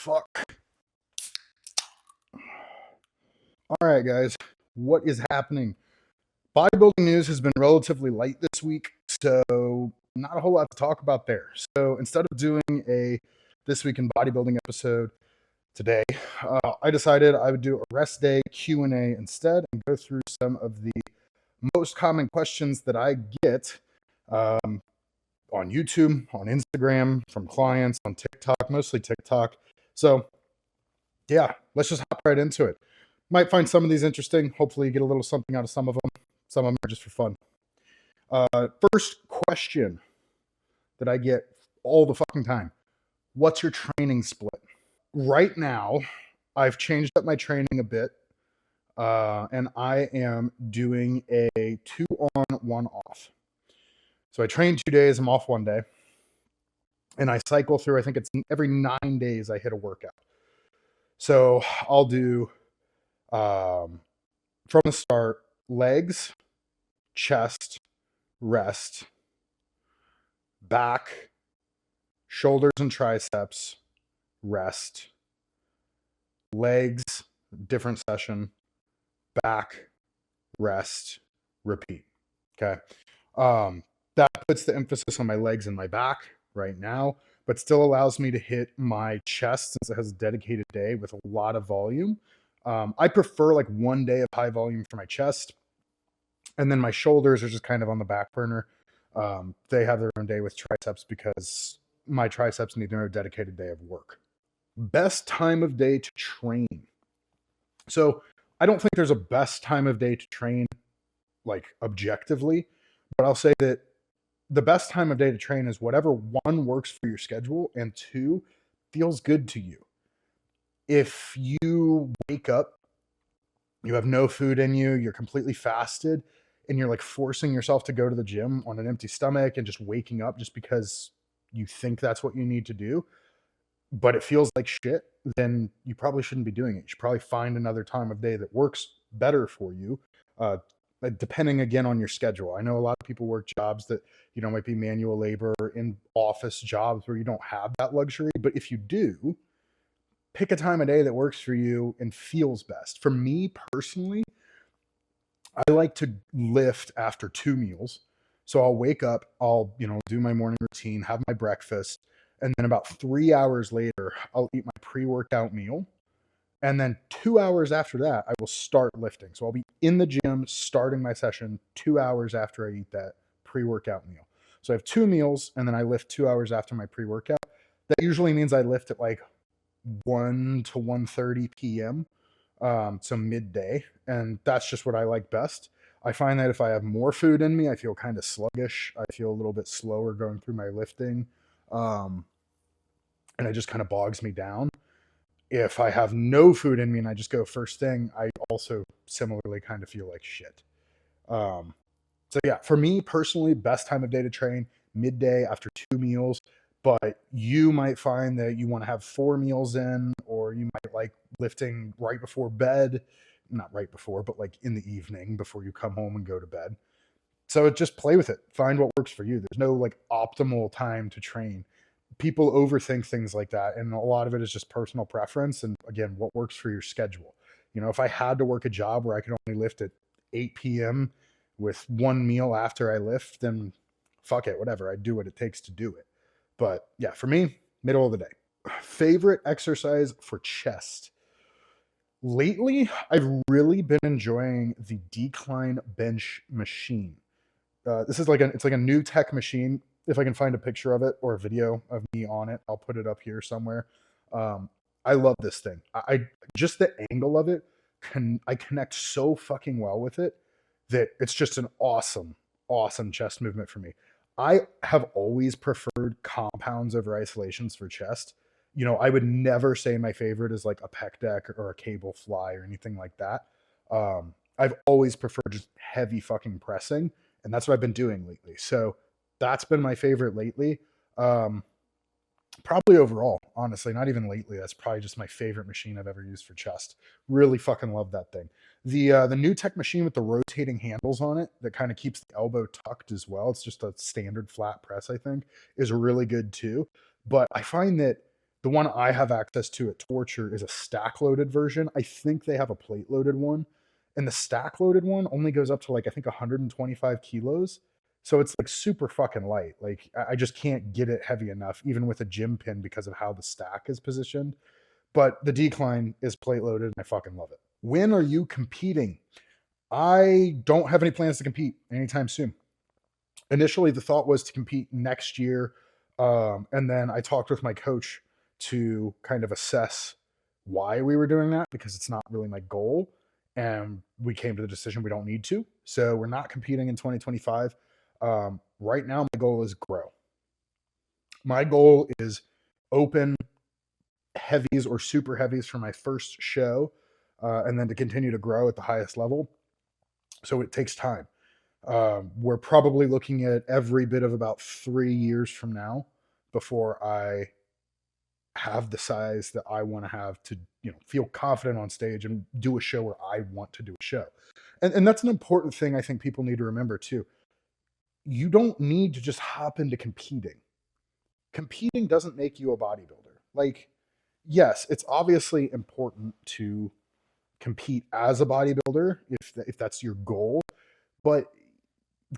fuck. All right, guys. What is happening? Bodybuilding news has been relatively light this week, so not a whole lot to talk about there. So instead of doing a This Week in Bodybuilding episode today, I decided I would do a rest day Q&A instead and go through some of the most common questions that I get on YouTube, on Instagram, from clients, on TikTok, mostly TikTok. So yeah, let's just hop right into it. Might find some of these interesting. Hopefully, you get a little something out of some of them. Some of them are just for fun. First question that I get all the fucking time: what's your training split? Right now, I've changed up my training a bit, and I am doing a 2 on, 1 off. So I train 2 days, I'm off 1 day, and I cycle through. I think it's every 9 days I hit a workout. So I'll do from the start: legs, chest, rest, back, shoulders and triceps, rest, legs, different session, back, rest, repeat. Okay. That puts the emphasis on my legs and my back right now, but still allows me to hit my chest since it has a dedicated day with a lot of volume. I prefer like 1 day of high volume for my chest, and then my shoulders are just kind of on the back burner. They have their own day with triceps because my triceps need their own dedicated day of work. Best time of day to train. So I don't think there's a best time of day to train, like objectively, but I'll say that the best time of day to train is whatever, one, works for your schedule, and two, feels good to you. If you wake up, you have no food in you, you're completely fasted, and you're like forcing yourself to go to the gym on an empty stomach and just waking up just because you think that's what you need to do, but it feels like shit, then you probably shouldn't be doing it. You should probably find another time of day that works better for you, depending again on your schedule. I know a lot of people work jobs that, might be manual labor, in office jobs where you don't have that luxury. But if you do, pick a time of day that works for you and feels best. For me personally, I like to lift after 2 meals. So I'll wake up, I'll, do my morning routine, have my breakfast, and then about 3 hours later, I'll eat my pre-workout meal. And then 2 hours after that, I will start lifting. So I'll be in the gym starting my session 2 hours after I eat that pre-workout meal. So I have 2 meals, and then I lift 2 hours after my pre-workout. That usually means I lift at like 1 to 1:30 p.m., so midday, and that's just what I like best. I find that if I have more food in me, I feel kind of sluggish. I feel a little bit slower going through my lifting, um, and it just kind of bogs me down. If I have no food in me and I just go first thing, I also similarly kind of feel like shit. Um, so yeah, for me personally, best time of day to train, midday after 2 meals. But you might find that you want to have 4 meals in, or you might like lifting right before bed. Not right before, but like in the evening before you come home and go to bed. So just play with it. Find what works for you. There's no like optimal time to train. People overthink things like that, and a lot of it is just personal preference and, again, what works for your schedule. If I had to work a job where I could only lift at 8 p.m. with 1 meal after I lift, then fuck it, whatever. I do what it takes to do it. But yeah, for me, middle of the day. Favorite exercise for chest. Lately, I've really been enjoying the decline bench machine. This is it's like a new tech machine. If I can find a picture of it or a video of me on it, I'll put it up here somewhere. I love this thing. I just the angle of it, I connect so fucking well with it that it's just an awesome, awesome chest movement for me. I have always preferred compounds over isolations for chest. I would never say my favorite is like a pec deck or a cable fly or anything like that. I've always preferred just heavy fucking pressing, and that's what I've been doing lately. So that's been my favorite lately. Probably overall, honestly, not even lately. That's probably just my favorite machine I've ever used for chest. Really fucking love that thing. The new tech machine with the rotating handles on it that kind of keeps the elbow tucked as well. It's just a standard flat press, I think, is really good too. But I find that The one I have access to at Torture is a stack loaded version. I think they have a plate loaded one. And the stack loaded one only goes up to like, I think 125 kilos. So it's like super fucking light. Like I just can't get it heavy enough, even with a gym pin, because of how the stack is positioned. But the decline is plate loaded and I fucking love it. When are you competing? I don't have any plans to compete anytime soon. Initially, the thought was to compete next year. And then I talked with my coach to kind of assess why we were doing that, because it's not really my goal. And we came to the decision we don't need to. So we're not competing in 2025. Right now, my goal is grow. My goal is open heavies or super heavies for my first show, and then to continue to grow at the highest level. So it takes time. We're probably looking at every bit of about 3 years from now before I have the size that I want to have to, feel confident on stage and do a show where I want to do a show. And that's an important thing I think people need to remember too. You don't need to just hop into competing. Competing doesn't make you a bodybuilder. Like, yes, it's obviously important to compete as a bodybuilder if that's your goal, but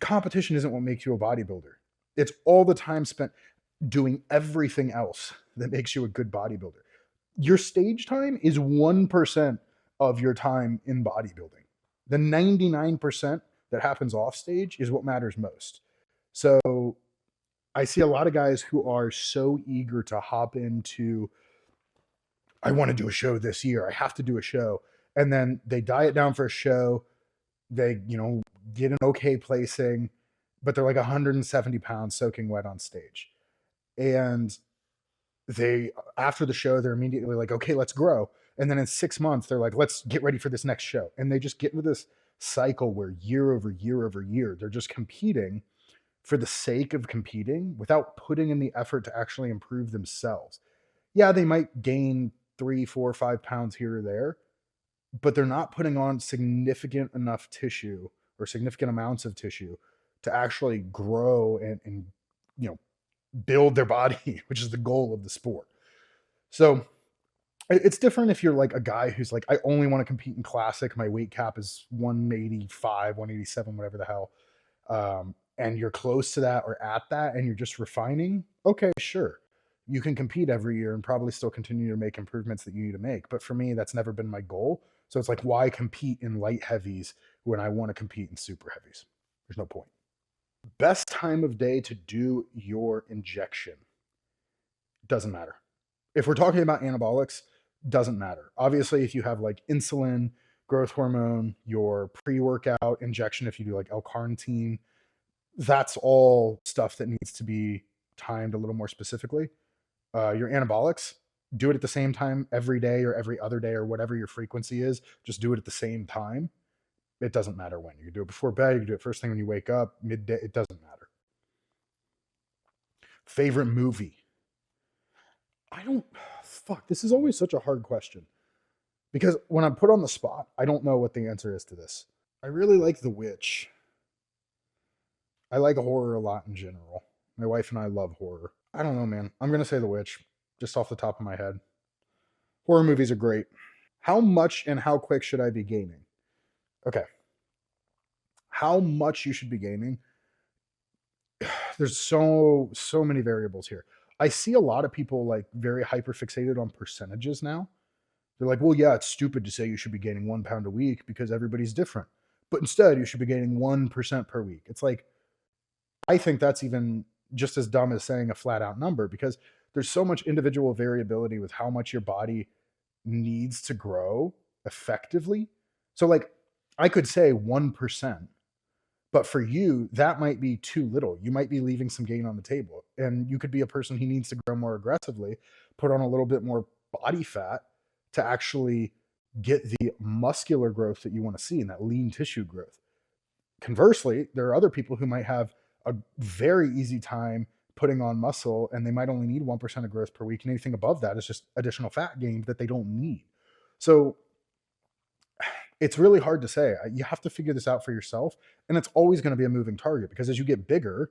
competition isn't what makes you a bodybuilder. It's all the time spent doing everything else that makes you a good bodybuilder. Your stage time is 1% of your time in bodybuilding. The 99% that happens off stage is what matters most. So I see a lot of guys who are so eager to hop into, I want to do a show this year. I have to do a show. And then they diet down for a show. They, get an okay placing, but they're like 170 pounds soaking wet on stage. And after the show, they're immediately like, okay, let's grow. And then in 6 months, they're like, let's get ready for this next show. And they just get into this cycle where year over year over year, they're just competing for the sake of competing without putting in the effort to actually improve themselves. Yeah, they might gain 3, 4, 5 pounds here or there, but they're not putting on significant enough tissue or significant amounts of tissue to actually grow and build their body, which is the goal of the sport. So it's different if you're like a guy who's like, I only want to compete in classic. My weight cap is 185, 187, whatever the hell. And you're close to that or at that, and you're just refining. Okay, sure. You can compete every year and probably still continue to make improvements that you need to make. But for me, that's never been my goal. So it's like, why compete in light heavies when I want to compete in super heavies? There's no point. Best time of day to do your injection doesn't matter. If we're talking about anabolics, doesn't matter. Obviously, if you have like insulin, growth hormone, your pre-workout injection, if you do like L-carnitine, that's all stuff that needs to be timed a little more specifically. Your anabolics, do it at the same time every day or every other day or whatever your frequency is. Just do it at the same time. It doesn't matter when. You can do it before bed. You can do it first thing when you wake up, midday. It doesn't matter. Favorite movie? Fuck, this is always such a hard question. Because when I'm put on the spot, I don't know what the answer is to this. I really like The Witch. I like horror a lot in general. My wife and I love horror. I don't know, man. I'm going to say The Witch, just off the top of my head. Horror movies are great. How much and how quick should I be gaining? Okay. How much you should be gaining? There's so many variables here. I see a lot of people like very hyper fixated on percentages now. They're like, well, yeah, it's stupid to say you should be gaining 1 pound a week because everybody's different. But instead, you should be gaining 1% per week. It's like, I think that's even just as dumb as saying a flat out number, because there's so much individual variability with how much your body needs to grow effectively. So, like, I could say 1%, but for you, that might be too little. You might be leaving some gain on the table. And you could be a person who needs to grow more aggressively, put on a little bit more body fat to actually get the muscular growth that you want to see and that lean tissue growth. Conversely, there are other people who might have a very easy time putting on muscle and they might only need 1% of growth per week. And anything above that is just additional fat gain that they don't need. So it's really hard to say. You have to figure this out for yourself. And it's always going to be a moving target, because as you get bigger,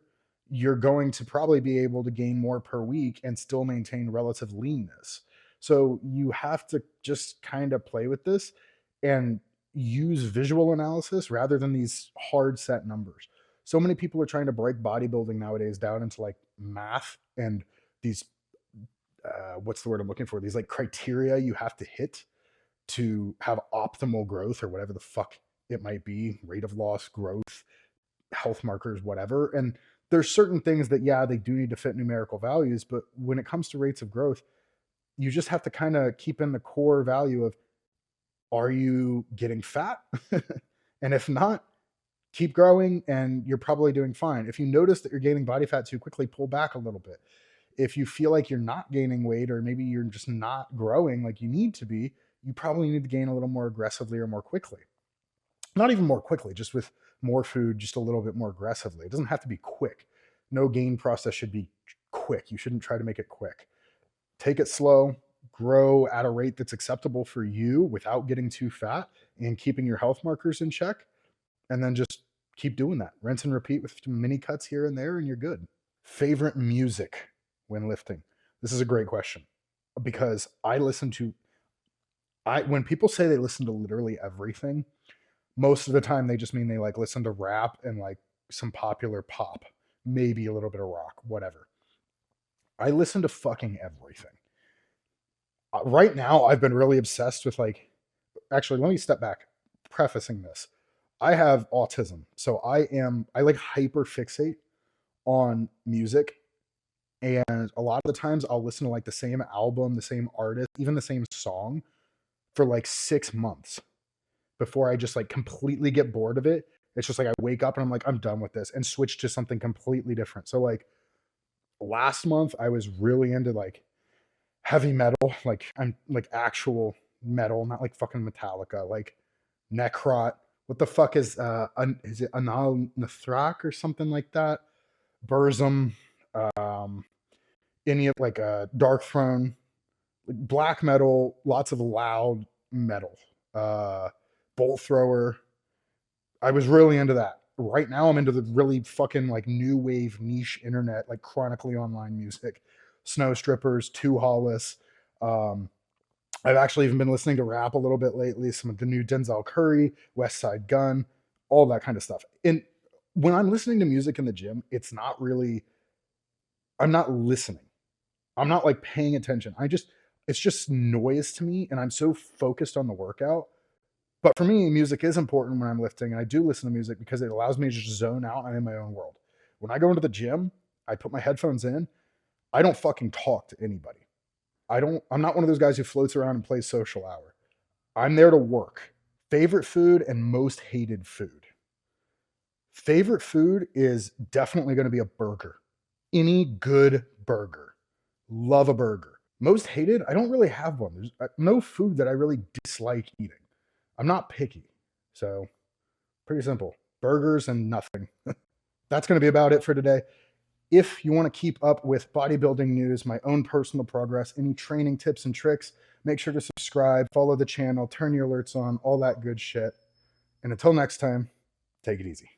you're going to probably be able to gain more per week and still maintain relative leanness. So you have to just kind of play with this and use visual analysis rather than these hard set numbers. So many people are trying to break bodybuilding nowadays down into like math and these what's the word I'm looking for? These like criteria you have to hit to have optimal growth or whatever the fuck it might be, rate of loss, growth, health markers, whatever. And there's certain things that, yeah, they do need to fit numerical values, but when it comes to rates of growth, you just have to kind of keep in the core value of, are you getting fat? And if not, keep growing and you're probably doing fine. If you notice that you're gaining body fat too quickly, pull back a little bit. If you feel like you're not gaining weight or maybe you're just not growing like you need to be, you probably need to gain a little more aggressively or more quickly. Not even more quickly, just with more food, just a little bit more aggressively. It doesn't have to be quick. No gain process should be quick. You shouldn't try to make it quick. Take it slow, grow at a rate that's acceptable for you without getting too fat and keeping your health markers in check. And then just keep doing that. Rinse and repeat with mini cuts here and there, and you're good. Favorite music when lifting? This is a great question because when people say they listen to literally everything, most of the time they just mean they like listen to rap and like some popular pop, maybe a little bit of rock, whatever. I listen to fucking everything. Right now, I've been really obsessed with actually, let me step back, prefacing this. I have autism, so I like hyper fixate on music. And a lot of the times I'll listen to like the same album, the same artist, even the same song for like 6 months before I just like completely get bored of it. It's just like I wake up and I'm like, I'm done with this and switch to something completely different. So like last month I was really into like heavy metal, like I'm like actual metal, not like fucking Metallica, like Necrot. What the fuck is it Anal Nathrak or something like that? Burzum, any of like Dark Throne, black metal, lots of loud metal, Bolt Thrower. I was really into that. Right now, I'm into the really fucking like new wave niche internet, like chronically online music, Snow Strippers, Two Hollis. I've actually even been listening to rap a little bit lately. Some of the new Denzel Curry, West Side Gun, all that kind of stuff. And when I'm listening to music in the gym, it's not really. I'm not listening. I'm not like paying attention. It's just noise to me, and I'm so focused on the workout. But for me, music is important when I'm lifting, and I do listen to music because it allows me to just zone out and I'm in my own world. When I go into the gym, I put my headphones in. I don't fucking talk to anybody. I'm not one of those guys who floats around and plays social hour. I'm there to work. Favorite food and most hated food. Favorite food is definitely going to be a burger. Any good burger. Love a burger. Most hated, I don't really have one. There's no food that I really dislike eating. I'm not picky. So, pretty simple. Burgers and nothing. That's going to be about it for today. If you want to keep up with bodybuilding news, my own personal progress, any training tips and tricks, make sure to subscribe, follow the channel, turn your alerts on, all that good shit. And until next time, take it easy.